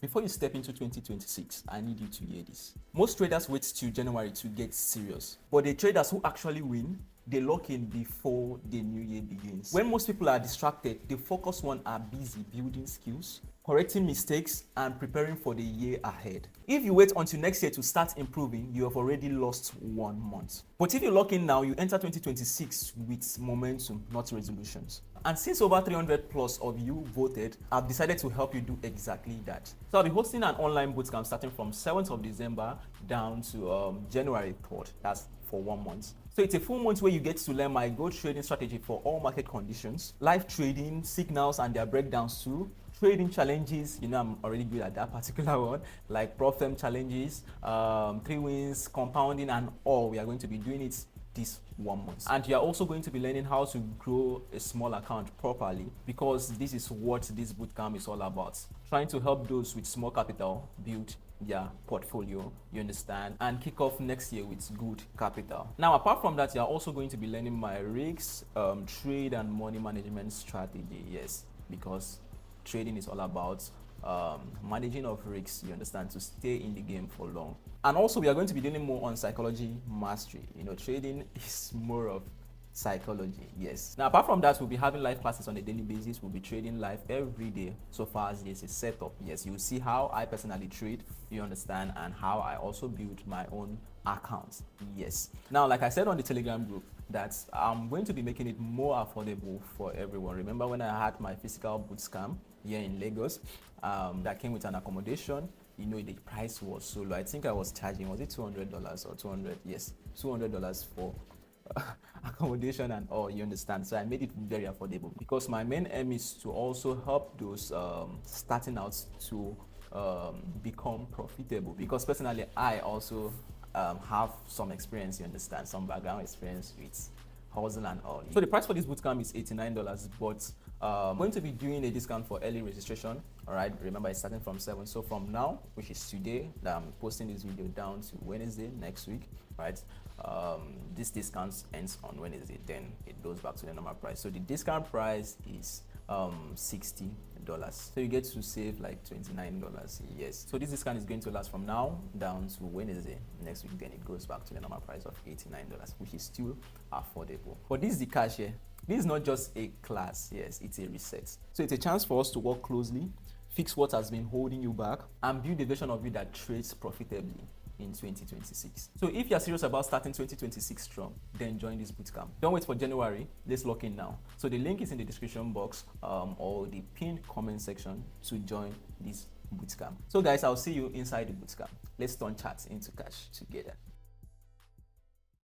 Before you step into 2026, I need you to hear this. Most traders wait till January to get serious, but the traders who actually win, they lock in before the new year begins. When most people are distracted, the focused ones are busy building skills, correcting mistakes, and preparing for the year ahead. If you wait until next year to start improving, you have already lost 1 month. But if you lock in now, you enter 2026 with momentum, not resolutions. And since over 300 plus of you voted, I've decided to help you do exactly that. So I'll be hosting an online bootcamp starting from 7th of December down to January 3rd. That's for 1 month. So it's a full month where you get to learn my gold trading strategy for all market conditions, live trading, signals and their breakdowns too, trading challenges, I'm already good at that particular one, like prop firm challenges, 3 wins, compounding and all. We are going to be doing it this 1 month. And you are also going to be learning how to grow a small account properly, because this is what this bootcamp is all about. Trying to help those with small capital build their portfolio, you understand, and kick off next year with good capital. Now, apart from that, you are also going to be learning my risks, trade and money management strategy. Yes, because trading is all about managing of risks, you understand, to stay in the game for long. And also we are going to be dealing more on psychology mastery. Trading is more of psychology. Yes. Now, apart from that, we'll be having live classes on a daily basis. We'll be trading live every day so far as there's a setup. Yes, you'll see how I personally trade, you understand, and how I also build my own accounts. Yes. Now, like I said on the Telegram group, that I'm going to be making it more affordable for everyone. Remember when I had my physical bootcamp here in Lagos, that came with an accommodation? The price was so low. I think I was charging, was it $200 or 200? Yes, $200 for accommodation and all, you understand. So I made it very affordable, because my main aim is to also help those starting out to become profitable, because personally I also have some experience, you understand, some background experience with hustle and all. So the price for this bootcamp is $89, but I'm going to be doing a discount for early registration. All right, remember it's starting from 7. So from now, which is today, that I'm posting this video down to Wednesday next week, right? This discount ends on Wednesday, then it goes back to the normal price. So the discount price is $60. So you get to save like $29. Yes. So this discount is going to last from now down to Wednesday next week. Then it goes back to the normal price of $89, which is still affordable. But this is the cash here. This is not just a class. Yes, it's a reset. So it's a chance for us to work closely, fix what has been holding you back, and build a version of you that trades profitably in 2026. So if you're serious about starting 2026 strong, then join this bootcamp. Don't wait for January. Let's lock in now. So the link is in the description box or the pinned comment section to join this bootcamp. So guys, I'll see you inside the bootcamp. Let's turn chats into cash together.